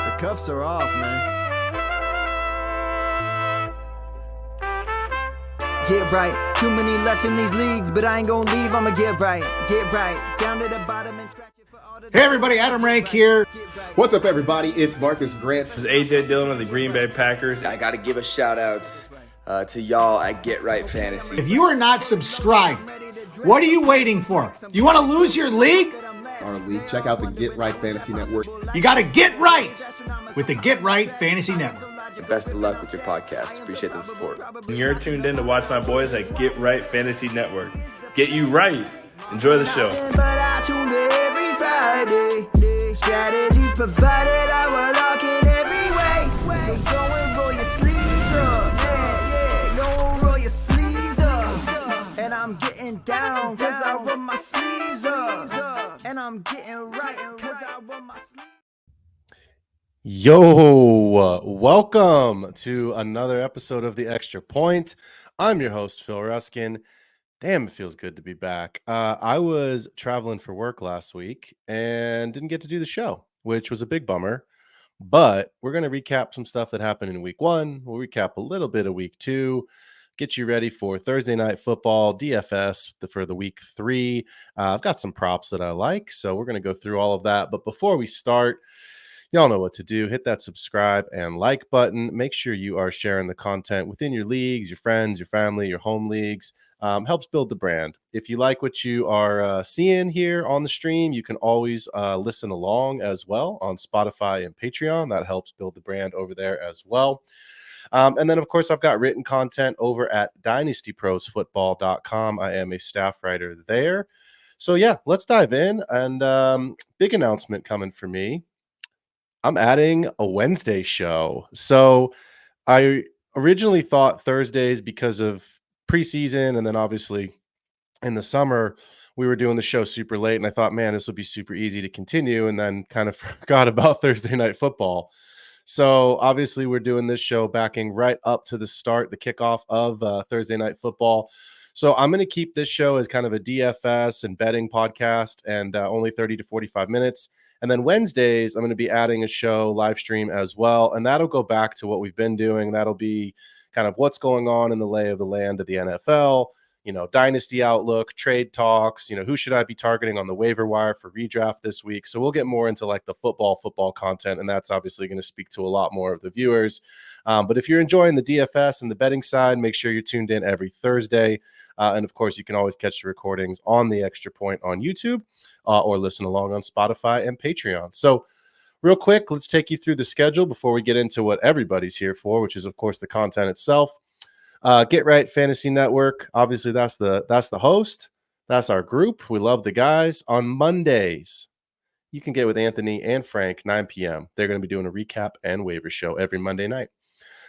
The cuffs are off, man. Get right, too many left in these leagues, but I ain't gonna leave, I'ma get right, down to the bottom and scratch it for all the... Hey everybody, Adam Rank here. What's up everybody, it's Marcus Grant. This is AJ Dillon of the Green Bay Packers. I gotta give a shout out to y'all at Get Right Fantasy. If you are not subscribed, what are you waiting for? You want to lose your league? Our league, check out the Get Right Fantasy Network. You got to get right with the Get Right Fantasy Network. Best of luck with your podcast. Appreciate the support. And you're tuned in to watch my boys at Get Right Fantasy Network. Get you right. Enjoy the show. But I tune in every Friday. Strategies provided, I will lock in every way. So go and roll your sleeves up. Yeah, go roll your sleeves up. And I'm getting down, cause I roll my sleeves up. And I'm getting right, cause I roll my sleeves up. Yo, welcome to another episode of The Extra Point. I'm your host, Phil Ruskin. Damn, it feels good to be back. I was traveling for work last week and didn't get to do the show, which was a big bummer. But we're going to recap some stuff that happened in week one. We'll recap a little bit of week two, get you ready for Thursday Night Football, DFS for the week three. I've got some props that I like, so we're going to go through all of that. But before we start, y'all know what to do. Hit that subscribe and like button. Make sure you are sharing the content within your leagues, your friends, your family, your home leagues. Helps build the brand. If you like what you are seeing here on the stream, you can always listen along as well on Spotify and Patreon. That helps build the brand over there as well. And then, of course, I've got written content over at dynastyprosfootball.com. I am a staff writer there. So, yeah, let's dive in. And big announcement coming for me. I'm adding a Wednesday show. So I originally thought Thursdays because of preseason, and then obviously in the summer we were doing the show super late, and I thought, man, this will be super easy to continue, and then kind of forgot about Thursday Night Football. So obviously we're doing this show backing right up to the start, the kickoff of Thursday Night Football. So I'm going to keep this show as kind of a DFS and betting podcast, and only 30 to 45 minutes. And then Wednesdays, I'm going to be adding a show live stream as well. And that'll go back to what we've been doing. That'll be kind of what's going on in the lay of the land of the NFL, Dynasty outlook, trade talks, who should I be targeting on the waiver wire for redraft this week. So we'll get more into like the football content. And that's obviously going to speak to a lot more of the viewers. But if you're enjoying the DFS and the betting side, make sure you're tuned in every Thursday. And of course, you can always catch the recordings on the Extra Point on YouTube or listen along on Spotify and Patreon. So real quick, let's take you through the schedule before we get into what everybody's here for, which is, of course, the content itself. Get Right Fantasy Network. Obviously, that's the host. That's our group. We love the guys. On Mondays, you can get with Anthony and Frank, 9 p.m. They're going to be doing a recap and waiver show every Monday night.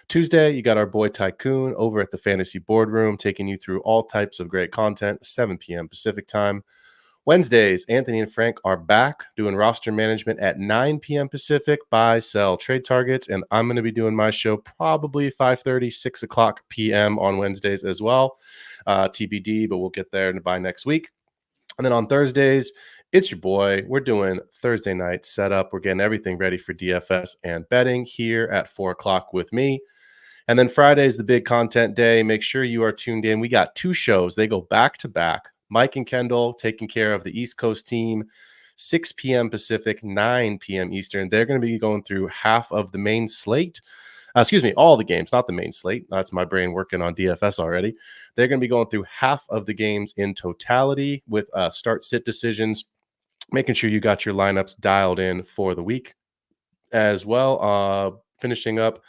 Tuesday, you got our boy Tycoon over at the Fantasy Boardroom, taking you through all types of great content, 7 p.m. Pacific time. Wednesdays, Anthony and Frank are back doing roster management at 9 p.m. Pacific, buy, sell, trade targets, and I'm going to be doing my show probably 5:30, 6 o'clock p.m. on Wednesdays as well. TBD, but we'll get there by next week. And then on Thursdays, it's your boy. We're doing Thursday night setup. We're getting everything ready for DFS and betting here at 4 o'clock with me. And then Friday is the big content day. Make sure you are tuned in. We got two shows. They go back to back. Mike and Kendall taking care of the East Coast team, 6 p.m. Pacific, 9 p.m. Eastern. They're going to be going through half of the main slate. All the games, not the main slate. That's my brain working on DFS already. They're going to be going through half of the games in totality with start-sit decisions, making sure you got your lineups dialed in for the week as well. Finishing up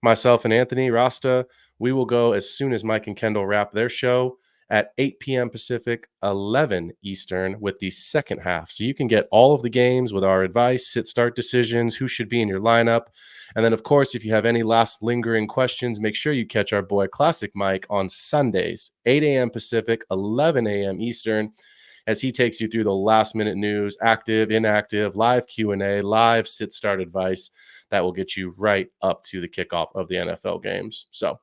myself and Anthony Rasta, we will go as soon as Mike and Kendall wrap their show at 8 p.m. Pacific, 11 Eastern with the second half. So you can get all of the games with our advice, sit-start decisions, who should be in your lineup. And then, of course, if you have any last lingering questions, make sure you catch our boy Classic Mike on Sundays, 8 a.m. Pacific, 11 a.m. Eastern, as he takes you through the last-minute news, active, inactive, live Q&A, live sit-start advice that will get you right up to the kickoff of the NFL games. So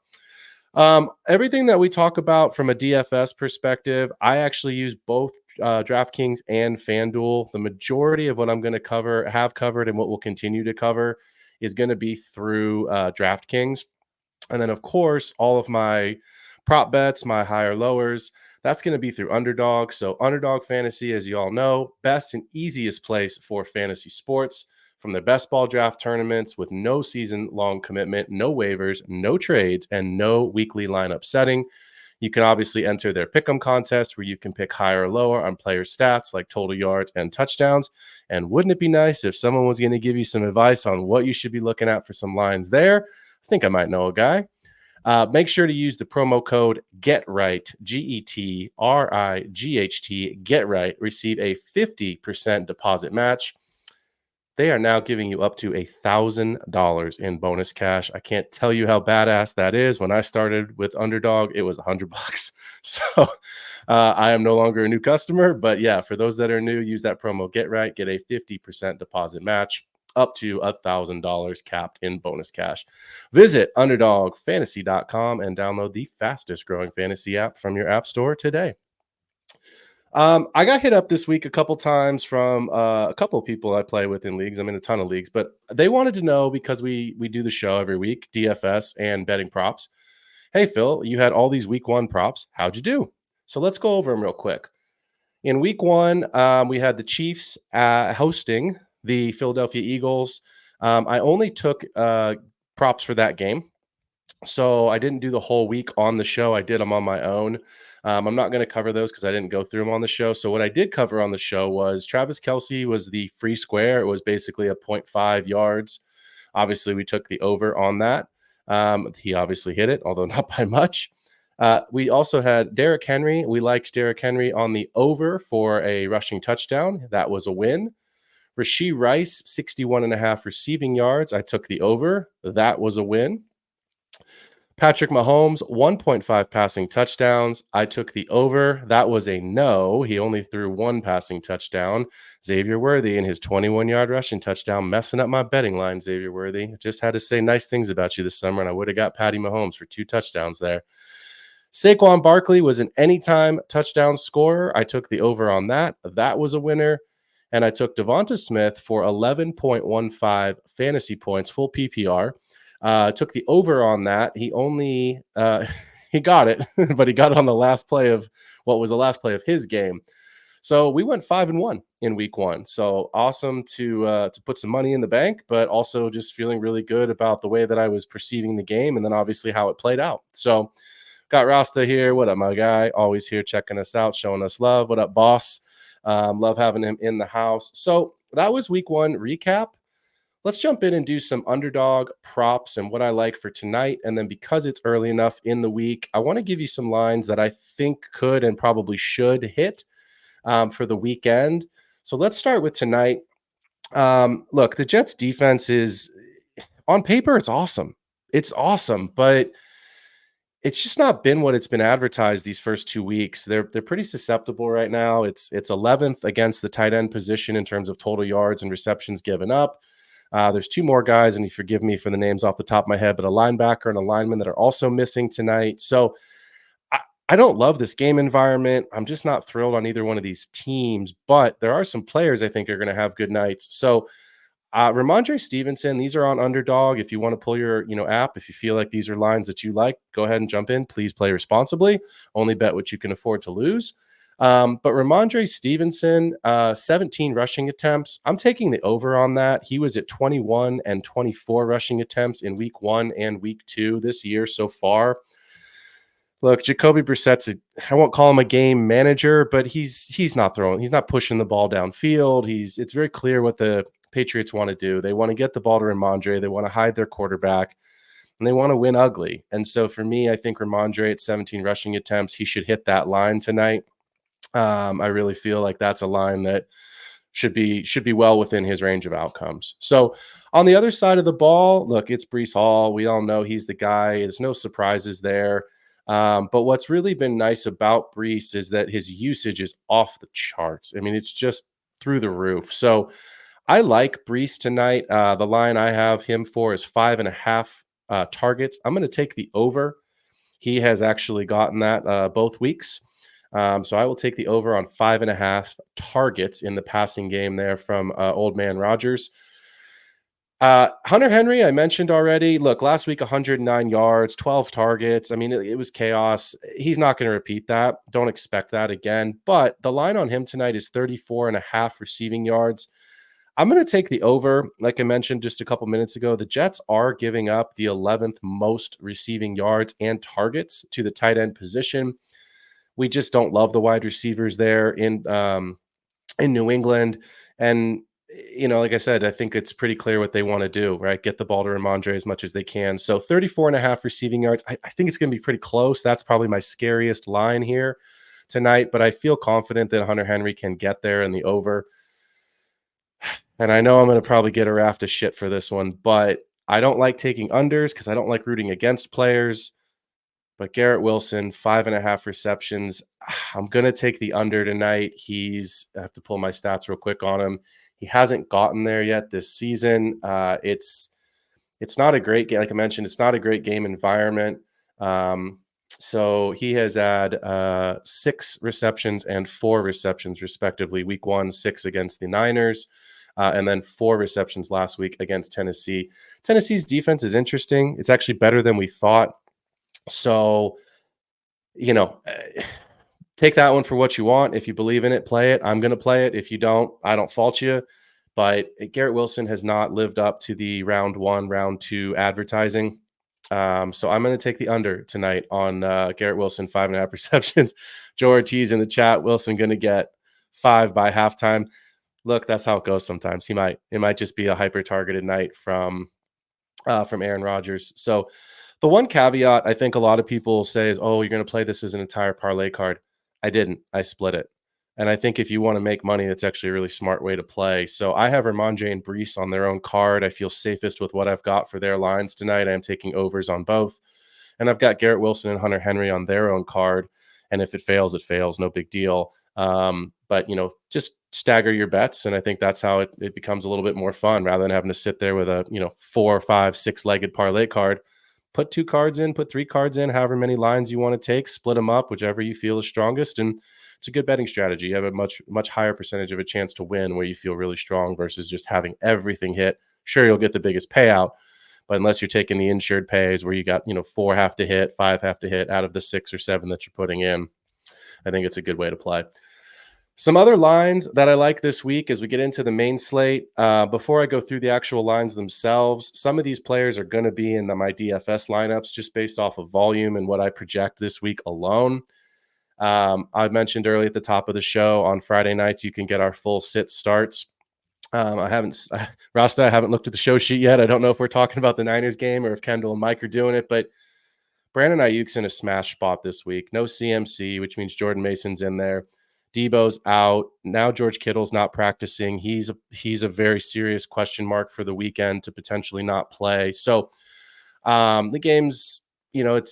Everything that we talk about from a DFS perspective, I actually use both DraftKings and FanDuel. The majority of what I'm going to have covered, and what we'll continue to cover is going to be through DraftKings. And then, of course, all of my prop bets, my higher lowers, that's going to be through Underdog. So Underdog Fantasy, as you all know, best and easiest place for fantasy sports. From their best ball draft tournaments with no season-long commitment, no waivers, no trades, and no weekly lineup setting. You can obviously enter their pick'em contest where you can pick higher or lower on player stats like total yards and touchdowns. And wouldn't it be nice if someone was going to give you some advice on what you should be looking at for some lines there? I think I might know a guy. Make sure to use the promo code GETRIGHT, GETRIGHT, GETRIGHT. Receive a 50% deposit match. They are now giving you up to $1,000 in bonus cash. I can't tell you how badass that is. When I started with Underdog, it was $100. So I am no longer a new customer. But yeah, for those that are new, use that promo GetRight, get a 50% deposit match up to $1,000 capped in bonus cash. Visit underdogfantasy.com and download the fastest growing fantasy app from your app store today. I got hit up this week a couple times from a couple of people I play with in leagues. I'm in a ton of leagues, but they wanted to know, because we do the show every week, DFS and betting props. Hey, Phil, you had all these week 1 props. How'd you do? So let's go over them real quick. In week 1, we had the Chiefs hosting the Philadelphia Eagles. I only took props for that game. So I didn't do the whole week on the show. I did them on my own. I'm not going to cover those because I didn't go through them on the show. So what I did cover on the show was Travis Kelce was the free square. It was basically a 0.5 yards. Obviously, we took the over on that. He obviously hit it, although not by much. We also had Derrick Henry. We liked Derrick Henry on the over for a rushing touchdown. That was a win. Rashee Rice, 61.5 receiving yards. I took the over. That was a win. Patrick Mahomes, 1.5 passing touchdowns. I took the over. That was a no. He only threw 1 passing touchdown. Xavier Worthy in his 21-yard rushing touchdown, messing up my betting line, Xavier Worthy. Just had to say nice things about you this summer, and I would have got Patty Mahomes for 2 touchdowns there. Saquon Barkley was an anytime touchdown scorer. I took the over on that. That was a winner. And I took Devonta Smith for 11.15 fantasy points, full PPR. Took the over on that. He only he got it, but he got it on the last play of what was the last play of his game. So we went 5-1 in week 1. So awesome to put some money in the bank, but also just feeling really good about the way that I was perceiving the game, and then obviously how it played out. So got Rasta here. What up, my guy? Always here checking us out, showing us love. What up, boss? Love having him in the house. So that was week 1 recap. Let's jump in and do some Underdog props and what I like for tonight. And then because it's early enough in the week, I want to give you some lines that I think could and probably should hit for the weekend. So let's start with tonight. Look, the Jets defense is, on paper, it's awesome. It's awesome, but it's just not been what it's been advertised these first 2 weeks. They're pretty susceptible right now. It's 11th against the tight end position in terms of total yards and receptions given up. There's 2 more guys, and you forgive me for the names off the top of my head, but a linebacker and a lineman that are also missing tonight. So I don't love this game environment. I'm just not thrilled on either one of these teams, but there are some players I think are going to have good nights. So Ramondre Stevenson, these are on Underdog. If you want to pull your app, if you feel like these are lines that you like, go ahead and jump in. Please play responsibly. Only bet what you can afford to lose. But Ramondre Stevenson, 17 rushing attempts. I'm taking the over on that. He was at 21 and 24 rushing attempts in week 1 and week 2 this year so far. Look, Jacoby Brissett's I won't call him a game manager, but he's not throwing. He's not pushing the ball downfield. It's very clear what the Patriots want to do. They want to get the ball to Ramondre. They want to hide their quarterback, and they want to win ugly. And so for me, I think Ramondre at 17 rushing attempts, he should hit that line tonight. I really feel like that's a line that should be well within his range of outcomes. So on the other side of the ball, look, it's Breece Hall. We all know he's the guy. There's no surprises there. But what's really been nice about Breece is that his usage is off the charts. I mean, it's just through the roof. So I like Breece tonight. The line I have him for is 5.5 targets. I'm going to take the over. He has actually gotten that both weeks. So I will take the over on 5.5 targets in the passing game there from old man Rodgers. Hunter Henry, I mentioned already. Look, last week, 109 yards, 12 targets. I mean, it was chaos. He's not going to repeat that. Don't expect that again. But the line on him tonight is 34.5 receiving yards. I'm going to take the over. Like I mentioned just a couple minutes ago, the Jets are giving up the 11th most receiving yards and targets to the tight end position. We just don't love the wide receivers there in New England. And, like I said, I think it's pretty clear what they want to do, right? Get the ball to Ramondre as much as they can. So 34.5 receiving yards. I think it's going to be pretty close. That's probably my scariest line here tonight, but I feel confident that Hunter Henry can get there in the over. And I know I'm going to probably get a raft of shit for this one, but I don't like taking unders because I don't like rooting against players. But Garrett Wilson, 5.5 receptions. I'm going to take the under tonight. I have to pull my stats real quick on him. He hasn't gotten there yet this season. It's not a great game. Like I mentioned, it's not a great game environment. So he has had 6 receptions and 4 receptions, respectively. Week 1, 6 against the Niners. And then 4 receptions last week against Tennessee. Tennessee's defense is interesting. It's actually better than we thought. So, take that one for what you want. If you believe in it, play it. I'm going to play it. If you don't, I don't fault you. But Garrett Wilson has not lived up to the round 1, round 2 advertising. So I'm going to take the under tonight on Garrett Wilson, 5.5 receptions. Joe Ortiz in the chat. Wilson going to get 5 by halftime. Look, that's how it goes sometimes. It might just be a hyper targeted night from Aaron Rodgers. So the one caveat I think a lot of people say is, oh, you're going to play this as an entire parlay card. I didn't. I split it. And I think if you want to make money, that's actually a really smart way to play. So I have Ramondre and Brees on their own card. I feel safest with what I've got for their lines tonight. I am taking overs on both. And I've got Garrett Wilson and Hunter Henry on their own card. And if it fails, it fails. No big deal. But, just stagger your bets. And I think that's how it becomes a little bit more fun rather than having to sit there with a, 4, 5, 6-legged parlay card. Put 2 cards in, put 3 cards in, however many lines you want to take, split them up, whichever you feel is strongest. And it's a good betting strategy. You have a much, much higher percentage of a chance to win where you feel really strong versus just having everything hit. Sure, you'll get the biggest payout, but unless you're taking the insured pays where you got, 4 have to hit, 5 have to hit out of the 6 or 7 that you're putting in, I think it's a good way to play. Some other lines that I like this week as we get into the main slate. Before I go through the actual lines themselves, some of these players are going to be in my DFS lineups just based off of volume and what I project this week alone. I mentioned early at the top of the show on Friday nights, you can get our full sit starts. Rasta, I haven't looked at the show sheet yet. I don't know if we're talking about the Niners game or if Kendall and Mike are doing it, but Brandon Ayuk's in a smash spot this week. No CMC, which means Jordan Mason's in there. Debo's out. Now George Kittle's not practicing. He's a very serious question mark for the weekend to potentially not play. So the game's, Brandon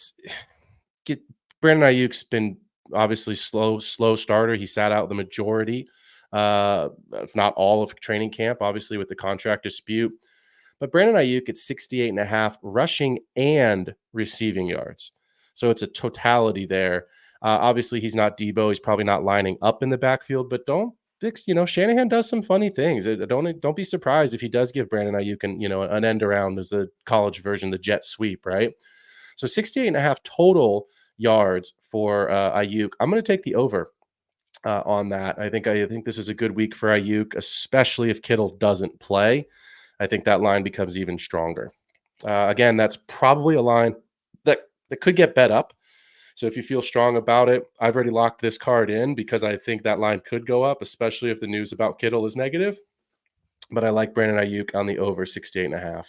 Ayuk's been obviously slow starter. He sat out the majority, if not all of training camp, obviously with the contract dispute. But Brandon Ayuk at 68.5 rushing and receiving yards. So it's a totality there. Obviously, he's not Debo. He's probably not lining up in the backfield, but Shanahan does some funny things. Don't be surprised if he does give Brandon Ayuk an end around as the college version, the jet sweep, right? So 68.5 total yards for Ayuk. I'm going to take the over on that. I think this is a good week for Ayuk, especially if Kittle doesn't play. I think that line becomes even stronger. Again, that's probably a line that could get bet up. So if you feel strong about it, I've already locked this card in because I think that line could go up, especially if the news about Kittle is negative. But I like Brandon Ayuk on the over 68.5.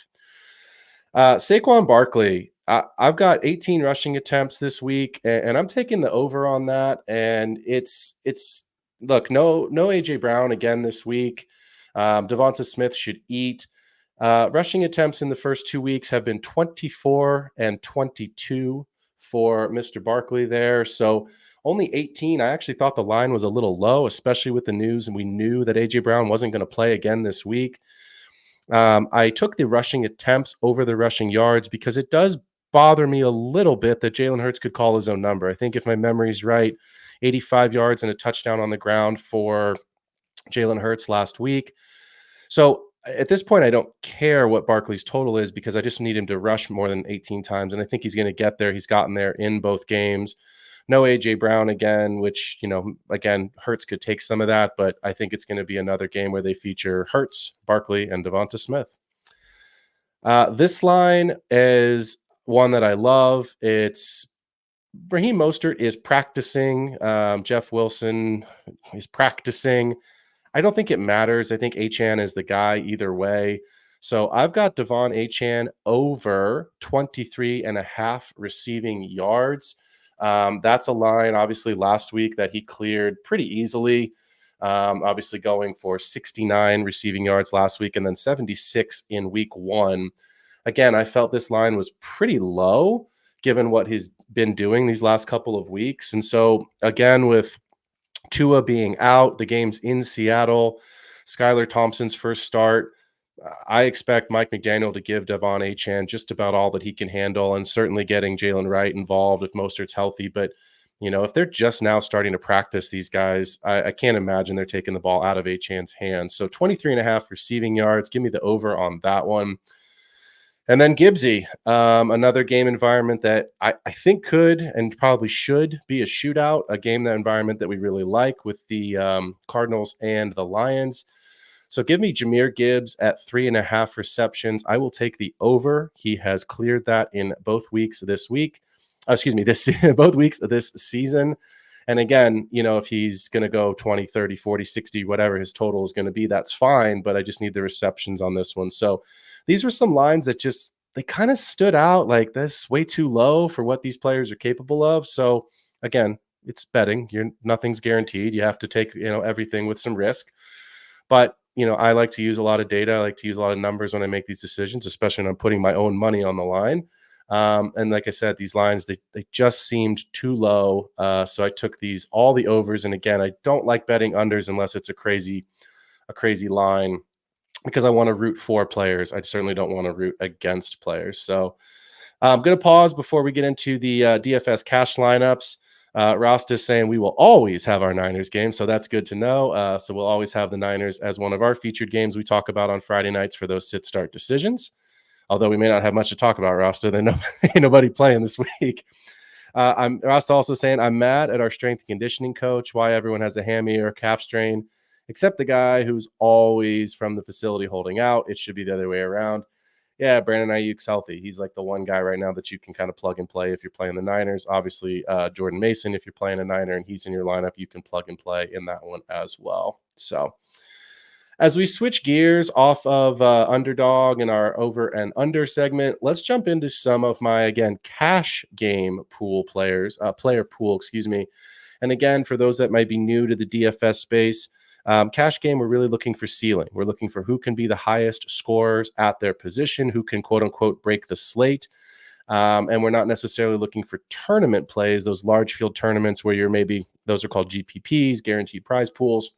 Saquon Barkley, I've got 18 rushing attempts this week, and I'm taking the over on that. And it's look, no AJ Brown again this week. Devonta Smith should eat. Rushing attempts in the first 2 weeks have been 24 and 22 for Mr. Barkley there. So only 18. I actually thought the line was a little low, especially with the news, and we knew that AJ Brown wasn't going to play again this week. I took the rushing attempts over the rushing yards because it does bother me a little bit that Jalen Hurts could call his own number. I think if my memory's right, 85 yards and a touchdown on the ground for Jalen Hurts last week. So at this point, I don't care what Barkley's total is because I just need him to rush more than 18 times. And I think he's going to get there. He's gotten there in both games. No AJ Brown again, which, again, Hurts could take some of that, but I think it's going to be another game where they feature Hurts, Barkley, and Devonta Smith. This line is one that I love. It's Raheem Mostert is practicing. Jeff Wilson is practicing. I don't think it matters. I think Achane is the guy either way. So I've got Devon Achane over 23.5 receiving yards. That's a line, obviously, last week that he cleared pretty easily. Obviously going for 69 receiving yards last week and then 76 in week 1. Again, I felt this line was pretty low given what he's been doing these last couple of weeks. And so, again, with Tua being out, the game's in Seattle, Skylar Thompson's first start, I expect Mike McDaniel to give Devon Achane just about all that he can handle, and certainly getting Jalen Wright involved if Mostert's healthy. But, if they're just now starting to practice these guys, I can't imagine they're taking the ball out of Achane's hands. So 23.5 receiving yards. Give me the over on that one. And then Gibbsy, another game environment that I think could and probably should be a shootout, a game, that environment that we really like with the Cardinals and the Lions. So give me Jahmyr Gibbs at 3.5 receptions. I will take the over. He has cleared that in both weeks this week. Both weeks of this season. And again, if he's going to go 20, 30, 40, 60, whatever his total is going to be, that's fine. But I just need the receptions on this one. So these were some lines that they kind of stood out like this, way too low for what these players are capable of. So again, it's betting. Nothing's guaranteed. You have to take, everything with some risk. But, I like to use a lot of data. I like to use a lot of numbers when I make these decisions, especially when I'm putting my own money on the line. And like I said, these lines, they just seemed too low. So I took all the overs. And again, I don't like betting unders unless it's a crazy line, because I want to root for players. I certainly don't want to root against players. So I'm going to pause before we get into the DFS cash lineups. Ross is saying we will always have our Niners game, so that's good to know. So we'll always have the Niners as one of our featured games we talk about on Friday nights for those sit-start decisions. Although we may not have much to talk about, Rasta, then ain't nobody playing this week. Rasta also saying, I'm mad at our strength and conditioning coach, why everyone has a hammy or a calf strain, except the guy who's always from the facility holding out. It should be the other way around. Yeah, Brandon Ayuk's healthy. He's like the one guy right now that you can kind of plug and play if you're playing the Niners. Obviously, Jordan Mason, if you're playing a Niner and he's in your lineup, you can plug and play in that one as well. So as we switch gears off of Underdog and our over and under segment, let's jump into some of my, again, cash game pool player pool, And again, for those that might be new to the DFS space, cash game, we're really looking for ceiling. We're looking for who can be the highest scorers at their position, who can, quote unquote, break the slate. And we're not necessarily looking for tournament plays, those large field tournaments where those are called GPPs, guaranteed prize pools.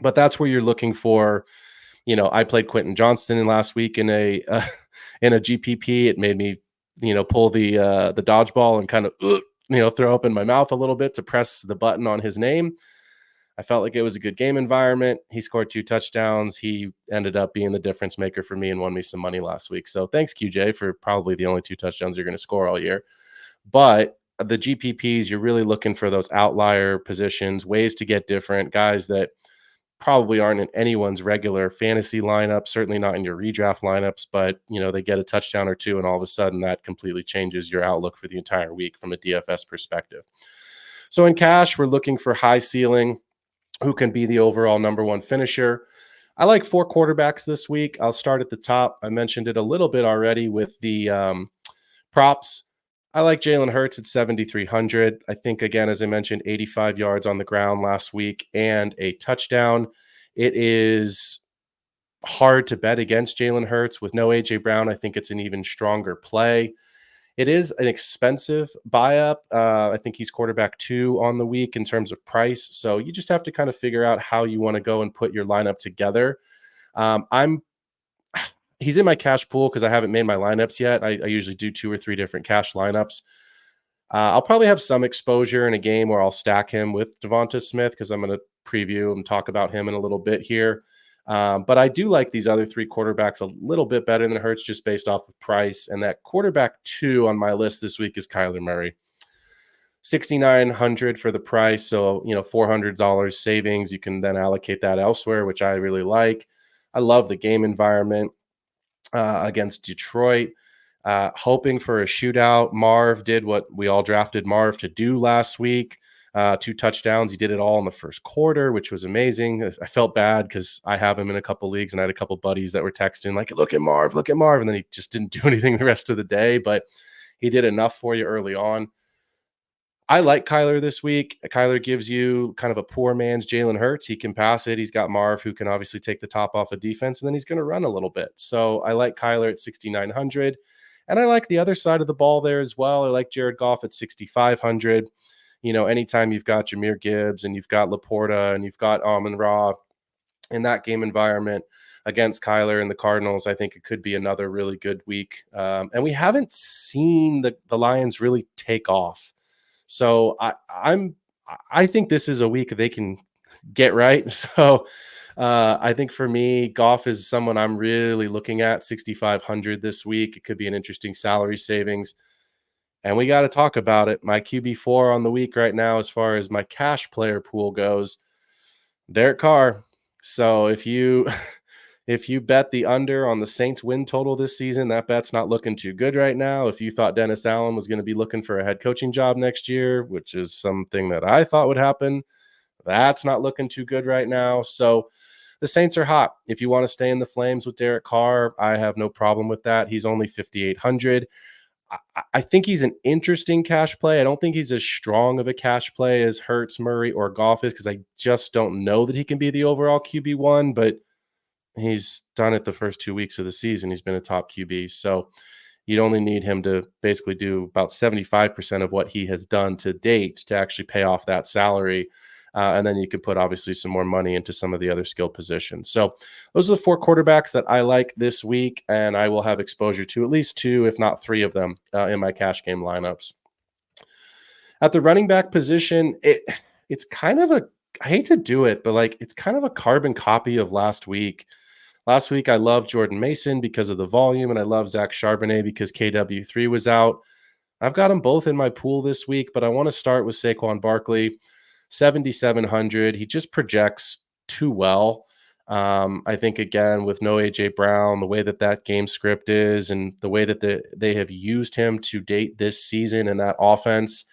But that's where you're looking for, I played Quentin Johnston last week in a GPP. It made me, pull the dodgeball and kind of, throw up in my mouth a little bit to press the button on his name. I felt like it was a good game environment. He scored 2 touchdowns. He ended up being the difference maker for me and won me some money last week. So thanks, QJ, for probably the only 2 touchdowns you're going to score all year. But the GPPs, you're really looking for those outlier positions, ways to get different guys that probably aren't in anyone's regular fantasy lineup, certainly not in your redraft lineups, but they get a touchdown or 2 and all of a sudden that completely changes your outlook for the entire week from a DFS perspective. So in cash, we're looking for high ceiling, who can be the overall number 1 finisher. I like 4 quarterbacks this week. I'll start at the top. I mentioned it a little bit already with the props. I like Jalen Hurts at 7,300. I think, again, as I mentioned, 85 yards on the ground last week and a touchdown. It is hard to bet against Jalen Hurts. With no A.J. Brown, I think it's an even stronger play. It is an expensive buy-up. I think he's quarterback 2 on the week in terms of price. So you just have to kind of figure out how you want to go and put your lineup together. he's in my cash pool because I haven't made my lineups yet. I usually do 2 or 3 different cash lineups. I'll probably have some exposure in a game where I'll stack him with Devonta Smith because I'm going to preview and talk about him in a little bit here. But I do like these other 3 quarterbacks a little bit better than Hurts just based off of price. And that quarterback 2 on my list this week is Kyler Murray. $6,900 for the price. So, $400 savings. You can then allocate that elsewhere, which I really like. I love the game environment against Detroit. Hoping for a shootout. Marv did what we all drafted Marv to do last week. 2 touchdowns. He did it all in the first quarter, which was amazing. I felt bad because I have him in a couple leagues and I had a couple buddies that were texting like, look at Marv. And then he just didn't do anything the rest of the day, but he did enough for you early on. I like Kyler this week. Kyler gives you kind of a poor man's Jalen Hurts. He can pass it. He's got Marv who can obviously take the top off of defense, and then he's going to run a little bit. So I like Kyler at 6,900. And I like the other side of the ball there as well. I like Jared Goff at 6,500. Anytime you've got Jahmyr Gibbs and you've got Laporta and you've got Amon-Ra in that game environment against Kyler and the Cardinals, I think it could be another really good week. And we haven't seen the Lions really take off. So I think this is a week they can get right. So I think for me, Goff is someone I'm really looking at. 6,500 this week. It could be an interesting salary savings. And we got to talk about it. My QB4 on the week right now, as far as my cash player pool goes, Derek Carr. So if you bet the under on the Saints win total this season, that bet's not looking too good right now. If you thought Dennis Allen was going to be looking for a head coaching job next year, which is something that I thought would happen, that's not looking too good right now. So the Saints are hot. If you want to stay in the flames with Derek Carr, I have no problem with that. He's only 5,800. I think he's an interesting cash play. I don't think he's as strong of a cash play as Hurts, Murray, or Goff is because I just don't know that he can be the overall QB1, but he's done it the first 2 weeks of the season. He's been a top QB. So you'd only need him to basically do about 75% of what he has done to date to actually pay off that salary. And then you could put obviously some more money into some of the other skill positions. So those are the 4 quarterbacks that I like this week, and I will have exposure to at least 2, if not 3 of them in my cash game lineups. At the running back position, it's kind of I hate to do it, but it's kind of a carbon copy of last week. Last week, I loved Jordan Mason because of the volume, and I love Zach Charbonnet because KW3 was out. I've got them both in my pool this week, but I want to start with Saquon Barkley. 7,700. He just projects too well. I think, again, with no A.J. Brown, the way that game script is and the way that they have used him to date this season in that offense,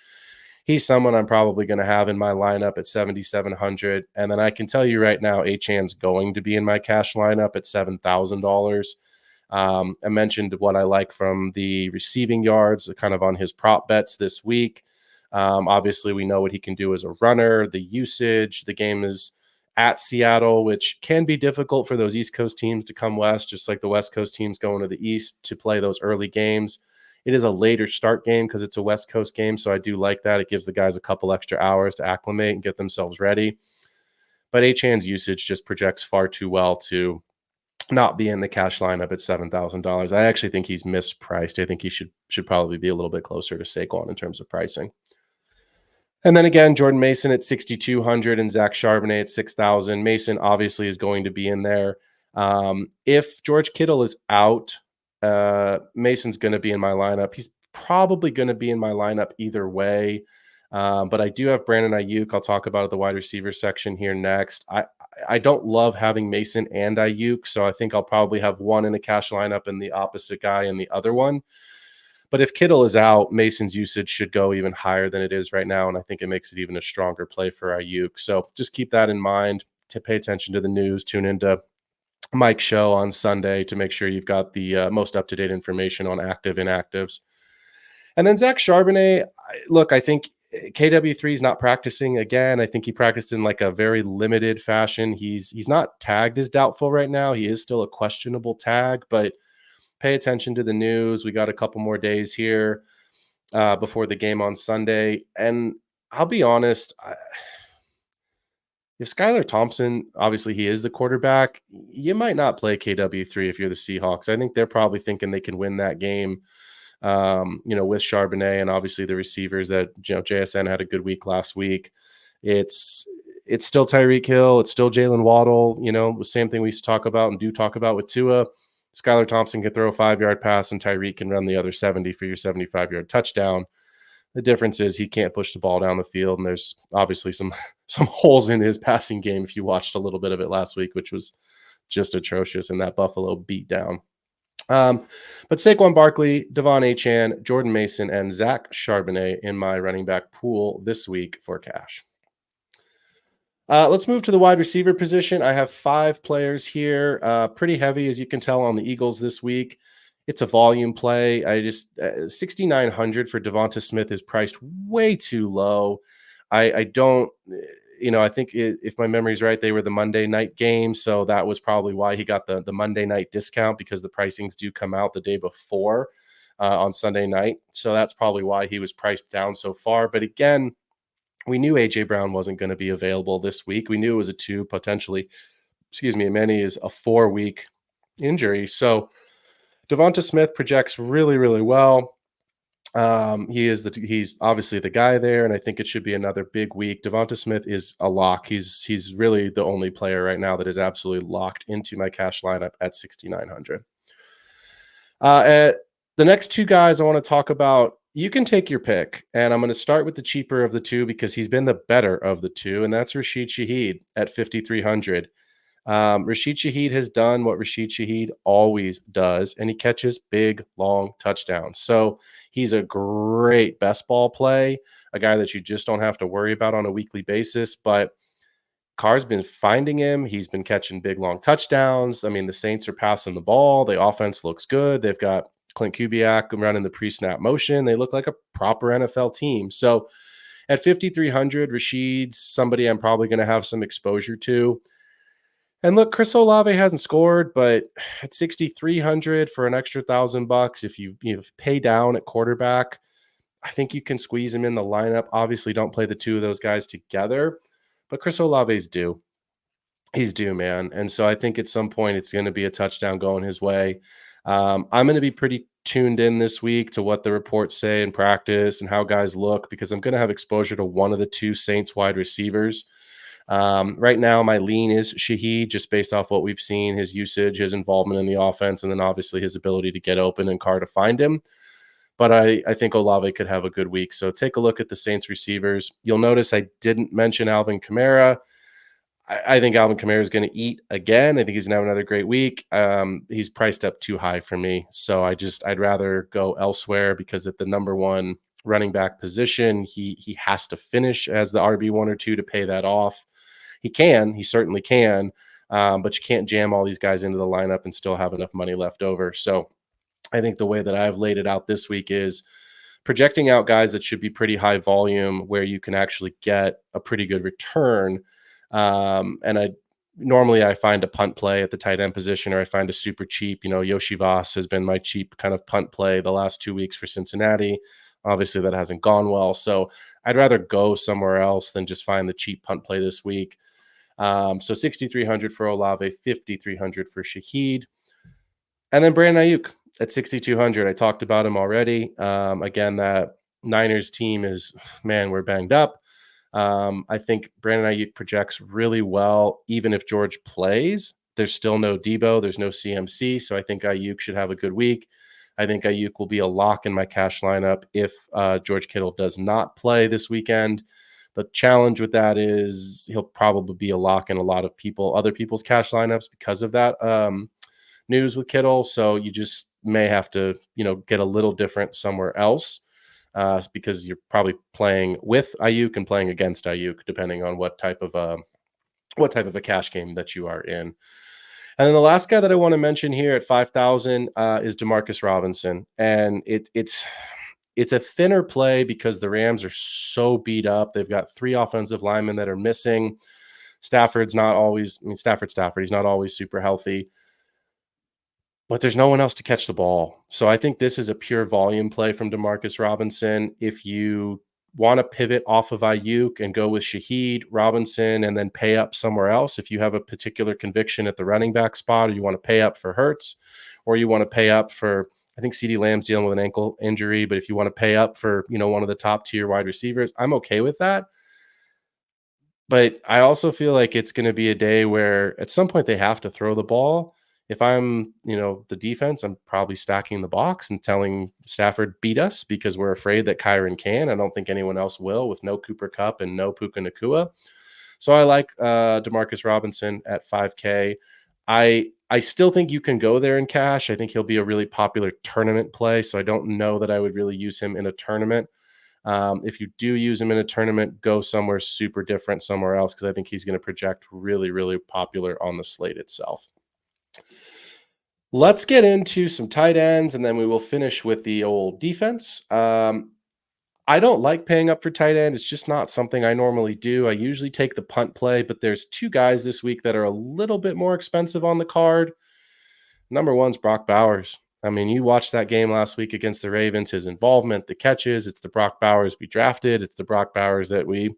he's someone I'm probably going to have in my lineup at 7,700. And then I can tell you right now, Achan's going to be in my cash lineup at $7,000. I mentioned what I like from the receiving yards, kind of on his prop bets this week. Obviously, we know what he can do as a runner, the usage. The game is at Seattle, which can be difficult for those East Coast teams to come west, just like the West Coast teams going to the East to play those early games. It is a later start game because it's a West Coast game, so I do like that. It gives the guys a couple extra hours to acclimate and get themselves ready. But Achan's usage just projects far too well to not be in the cash lineup at $7,000. I actually think he's mispriced. I think he should probably be a little bit closer to Saquon in terms of pricing. And then again, Jordan Mason at 6,200 and Zach Charbonnet at 6,000. Mason obviously is going to be in there. If George Kittle is out, Mason's going to be in my lineup. He's probably going to be in my lineup either way. But I do have Brandon Ayuk. I'll talk about the wide receiver section here next. I don't love having Mason and Ayuk, so I think I'll probably have one in a cash lineup and the opposite guy in the other one. But if Kittle is out, Mason's usage should go even higher than it is right now, and I think it makes it even a stronger play for Ayuk. So just keep that in mind to pay attention to the news. Tune into Mike's show on Sunday to make sure you've got the most up-to-date information on active inactives. And then Zach Charbonnet, look, I think KW3 is not practicing again. I think he practiced in a very limited fashion. He's not tagged as doubtful right now. He is still a questionable tag, but pay attention to the news. We got a couple more days here before the game on Sunday. And I'll be honest, if Skylar Thompson, obviously he is the quarterback, you might not play KW3 if you're the Seahawks. I think they're probably thinking they can win that game, with Charbonnet and obviously the receivers that, JSN had a good week last week. It's still Tyreek Hill. It's still Jalen Waddle, the same thing we used to talk about and do talk about with Tua. Skylar Thompson can throw a 5-yard pass and Tyreek can run the other 70 for your 75-yard touchdown. The difference is he can't push the ball down the field, and there's obviously some holes in his passing game if you watched a little bit of it last week, which was just atrocious in that Buffalo beatdown. But Saquon Barkley, Devon Achane, Jordan Mason, and Zach Charbonnet in my running back pool this week for cash. Let's move to the wide receiver position. I have 5 players here, pretty heavy, as you can tell, on the Eagles this week. It's a volume play. I just 6,900 for Devonta Smith is priced way too low. I don't, I think if my memory's right, they were the Monday night game, so that was probably why he got the Monday night discount, because the pricings do come out the day before on Sunday night. So that's probably why he was priced down so far. But again, we knew AJ Brown wasn't going to be available this week. We knew it was a 2, potentially, Manny is a 4-week injury. So Devonta Smith projects really, really well. He's obviously the guy there, and I think it should be another big week. Devonta Smith is a lock. He's really the only player right now that is absolutely locked into my cash lineup at 6,900. The next 2 guys I want to talk about, you can take your pick, and I'm going to start with the cheaper of the 2 because he's been the better of the 2, and that's Rashid Shaheed at 5,300. Rashid Shaheed has done what Rashid Shaheed always does, and he catches big, long touchdowns. So he's a great best ball play, a guy that you just don't have to worry about on a weekly basis. But Carr's been finding him. He's been catching big, long touchdowns. I mean, the Saints are passing the ball. The offense looks good. They've got Clint Kubiak running the pre-snap motion. They look like a proper NFL team. So at 5,300, Rashid's somebody I'm probably going to have some exposure to. And look, Chris Olave hasn't scored, but at 6,300 for an extra $1,000, if you pay down at quarterback, I think you can squeeze him in the lineup. Obviously, don't play the 2 of those guys together, but Chris Olave's due. He's due, man. And so I think at some point it's going to be a touchdown going his way. I'm going to be pretty tuned in this week to what the reports say in practice and how guys look, because I'm going to have exposure to one of the 2 Saints wide receivers. Right now, my lean is Shaheed, just based off what we've seen, his usage, his involvement in the offense, and then obviously his ability to get open and Carr to find him. But I think Olave could have a good week. So take a look at the Saints receivers. You'll notice I didn't mention Alvin Kamara. I think Alvin Kamara is going to eat again. I think he's going to have another great week. He's priced up too high for me. So I'd rather go elsewhere, because at the number 1 running back position, he has to finish as the RB1 or 2 to pay that off. He certainly can, but you can't jam all these guys into the lineup and still have enough money left over. So I think the way that I've laid it out this week is projecting out guys that should be pretty high volume, where you can actually get a pretty good return. And I find a punt play at the tight end position, or I find a super cheap, Yoshi Voss has been my cheap kind of punt play the last 2 weeks for Cincinnati. Obviously that hasn't gone well. So I'd rather go somewhere else than just find the cheap punt play this week. So 6,300 for Olave, 5,300 for Shaheed. And then Brandon Ayuk at 6,200. I talked about him already. Again, that Niners team is, man, we're banged up. I think Brandon Ayuk projects really well, even if George plays. There's still no Debo. There's no CMC. So I think Ayuk should have a good week. I think Ayuk will be a lock in my cash lineup if George Kittle does not play this weekend. The challenge with that is he'll probably be a lock in a lot of other people's cash lineups because of that news with Kittle. So you just may have to, get a little different somewhere else because you're probably playing with Ayuk and playing against Ayuk, depending on what type of a cash game that you are in. And then the last guy that I want to mention here at 5,000 is Demarcus Robinson. And it's a thinner play because the Rams are so beat up. They've got 3 offensive linemen that are missing. Stafford's not always, Stafford, he's not always super healthy. But there's no one else to catch the ball. So I think this is a pure volume play from Demarcus Robinson. If you want to pivot off of Ayuk and go with Shaheed, Robinson, and then pay up somewhere else, if you have a particular conviction at the running back spot, or you want to pay up for Hurts, or you want to pay up for, I think CeeDee Lamb's dealing with an ankle injury, but if you want to pay up for, one of the top tier wide receivers, I'm okay with that. But I also feel like it's going to be a day where at some point they have to throw the ball. If I'm, the defense, I'm probably stacking the box and telling Stafford beat us because we're afraid that Kyron can. I don't think anyone else will with no Cooper Kupp and no Puka Nacua. So I like Demarcus Robinson at 5K. I still think you can go there in cash. I think he'll be a really popular tournament play. So I don't know that I would really use him in a tournament. If you do use him in a tournament, go somewhere super different somewhere else, because I think he's going to project really, really popular on the slate itself. Let's get into some tight ends, and then we will finish with the old defense. I don't like paying up for tight end. It's just not something I normally do. I usually take the punt play, but there's two guys this week that are a little bit more expensive on the card. Number one's Brock Bowers. I mean, you watched that game last week against the Ravens, his involvement, the catches. It's the Brock Bowers we drafted. It's the Brock Bowers that we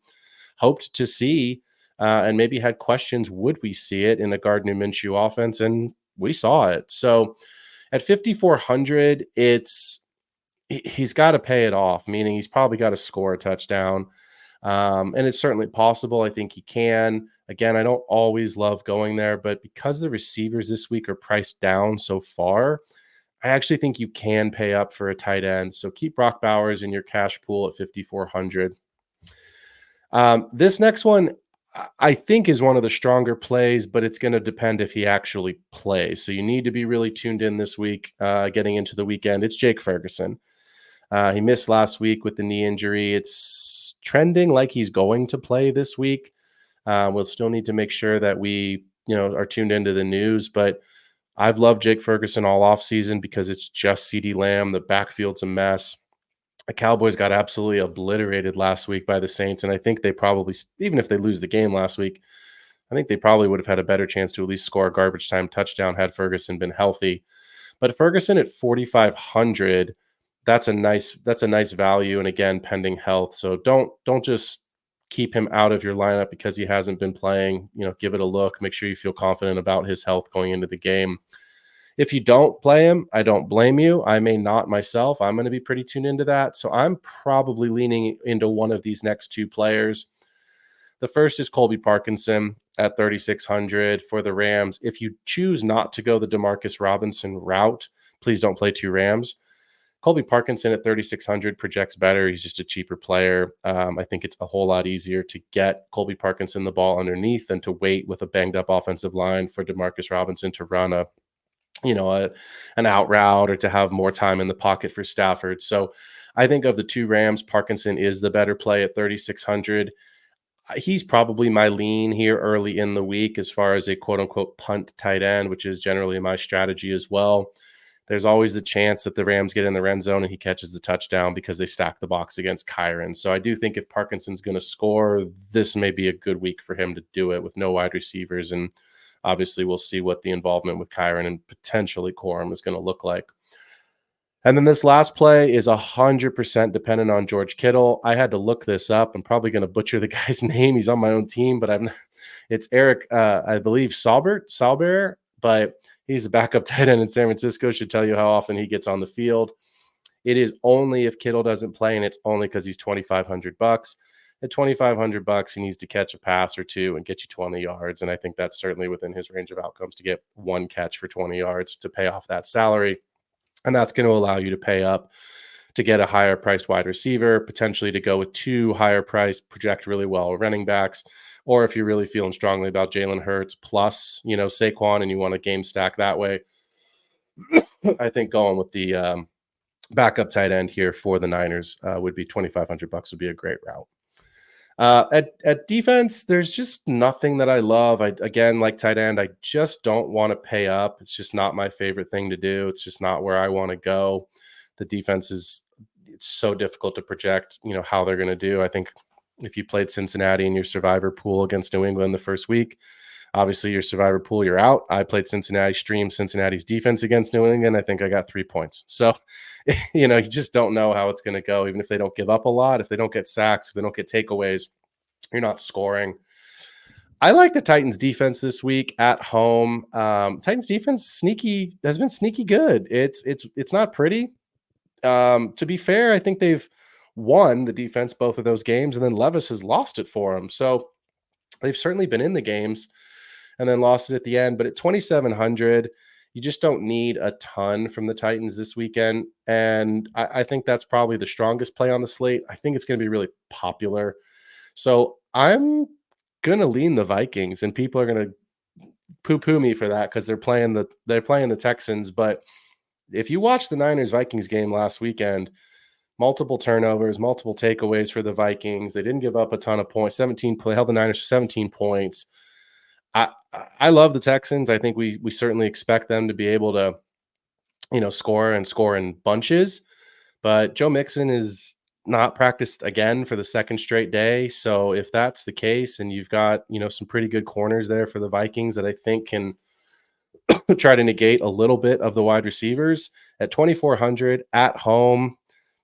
hoped to see and maybe had questions, would we see it in a Gardner Minshew offense? And we saw it. So at 5,400, he's got to pay it off, meaning he's probably got to score a touchdown. And it's certainly possible. I think he can. Again, I don't always love going there, but because the receivers this week are priced down so far, I actually think you can pay up for a tight end. So keep Brock Bowers in your cash pool at 5,400. This next one, I think, is one of the stronger plays, but it's going to depend if he actually plays. So you need to be really tuned in this week, getting into the weekend. It's Jake Ferguson. He missed last week with the knee injury. It's trending like he's going to play this week. We'll still need to make sure that we, are tuned into the news, but I've loved Jake Ferguson all offseason because it's just CeeDee Lamb. The backfield's a mess. The Cowboys got absolutely obliterated last week by the Saints, and I think they probably, even if they lose the game last week, I think they probably would have had a better chance to at least score a garbage time touchdown had Ferguson been healthy. But Ferguson at 4,500, that's a nice value, and again, pending health. So don't just keep him out of your lineup because he hasn't been playing. Give it a look. Make sure you feel confident about his health going into the game. If you don't play him, I don't blame you. I may not myself. I'm going to be pretty tuned into that. So I'm probably leaning into one of these next two players. The first is Colby Parkinson at 3,600 for the Rams. If you choose not to go the Demarcus Robinson route, please don't play two Rams. Colby Parkinson at 3,600 projects better. He's just a cheaper player. I think it's a whole lot easier to get Colby Parkinson the ball underneath than to wait with a banged up offensive line for Demarcus Robinson to run an out route or to have more time in the pocket for Stafford. So I think of the two Rams, Parkinson is the better play at 3,600. He's probably my lean here early in the week as far as a quote unquote punt tight end, which is generally my strategy as well. There's always the chance that the Rams get in the end zone and he catches the touchdown because they stack the box against Kyron. So I do think if Parkinson's going to score, this may be a good week for him to do it with no wide receivers. And obviously we'll see what the involvement with Kyron and potentially Corum is going to look like. And then this last play is 100% dependent on George Kittle. I had to look this up. I'm probably going to butcher the guy's name. He's on my own team, but it's Eric, I believe, Saubert, but he's the backup tight end in San Francisco. Should tell you how often he gets on the field. It is only if Kittle doesn't play, and it's only because he's $2,500. At $2,500, he needs to catch a pass or two and get you 20 yards. And I think that's certainly within his range of outcomes to get one catch for 20 yards to pay off that salary. And that's going to allow you to pay up to get a higher priced wide receiver, potentially to go with two higher priced, project really well running backs. Or if you're really feeling strongly about Jalen Hurts plus, Saquon, and you want a game stack that way, I think going with the backup tight end here for the Niners would be $2,500 would be a great route. At defense, there's just nothing that I love. Again, like tight end, I just don't want to pay up. It's just not my favorite thing to do. It's just not where I want to go. The defense it's so difficult to project, how they're going to do. I think if you played Cincinnati in your survivor pool against New England the first week, Obviously, your survivor pool, you're out. I played Cincinnati, streamed Cincinnati's defense against New England. I think I got 3 points. So, you just don't know how it's going to go, even if they don't give up a lot, if they don't get sacks, if they don't get takeaways, you're not scoring. I like the Titans defense this week at home. Titans defense has been sneaky good. It's not pretty. To be fair, I think they've won the defense both of those games, and then Levis has lost it for them. So they've certainly been in the games and then lost it at the end. But at 2,700, you just don't need a ton from the Titans this weekend. And I think that's probably the strongest play on the slate. I think it's going to be really popular. So I'm going to lean the Vikings, and people are going to poo-poo me for that because they're playing the Texans. But if you watch the Niners-Vikings game last weekend, multiple turnovers, multiple takeaways for the Vikings. They didn't give up a ton of points. Held the Niners to 17 points. I love the Texans. I think we certainly expect them to be able to, score in bunches. But Joe Mixon is not practiced again for the second straight day. So if that's the case, and you've got, some pretty good corners there for the Vikings that I think can try to negate a little bit of the wide receivers at 2,400 at home.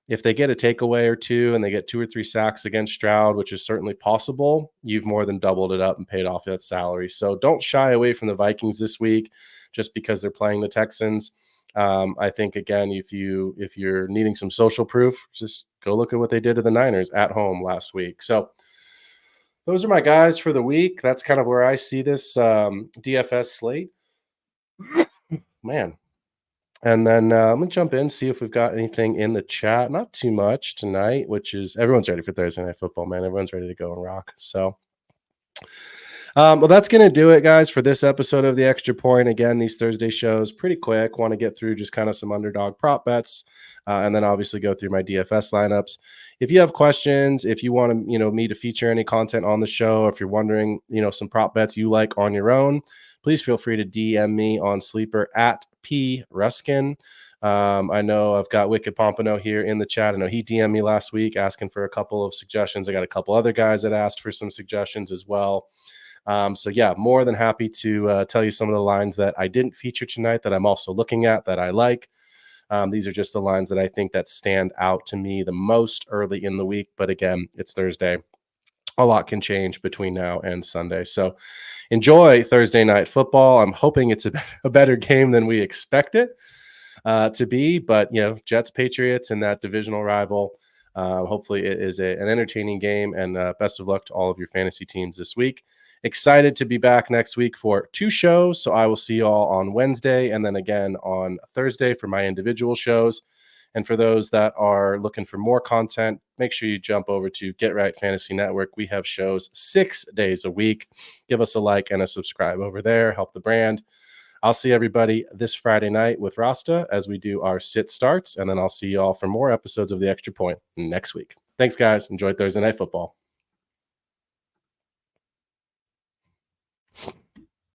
If they get a takeaway or two and they get 2 or 3 sacks against Stroud, which is certainly possible, you've more than doubled it up and paid off that salary. So don't shy away from the Vikings this week just because they're playing the Texans. I think, again, if you're needing some social proof, just go look at what they did to the Niners at home last week. So those are my guys for the week. That's kind of where I see this DFS slate. Man. And then I'm going to jump in, see if we've got anything in the chat. Not too much tonight, which is everyone's ready for Thursday Night Football, man. Everyone's ready to go and rock. So, well, that's going to do it, guys, for this episode of The Extra Point. Again, these Thursday shows, pretty quick. Want to get through just kind of some underdog prop bets, and then obviously go through my DFS lineups. If you have questions, if you want to, me to feature any content on the show, if you're wondering, some prop bets you like on your own, please feel free to DM me on Sleeper at P Ruskin. I know I've got Wicked Pompano here in the chat. I know he DM'd me last week asking for a couple of suggestions. I got a couple other guys that asked for some suggestions as well. So yeah, more than happy to tell you some of the lines that I didn't feature tonight that I'm also looking at that I like. These are just the lines that I think that stand out to me the most early in the week. But again, it's Thursday. A lot can change between now and Sunday. So enjoy Thursday Night Football. I'm hoping it's a better game than we expect it to be. But, Jets, Patriots, and that divisional rival. Hopefully it is an entertaining game, and best of luck to all of your fantasy teams this week. Excited to be back next week for 2 shows. So I will see you all on Wednesday and then again on Thursday for my individual shows. And for those that are looking for more content, make sure you jump over to Get Right Fantasy Network. We have shows 6 days a week. Give us a like and a subscribe over there. Help the brand. I'll see everybody this Friday night with Rasta as we do our sit starts. And then I'll see you all for more episodes of The Extra Point next week. Thanks, guys. Enjoy Thursday Night Football.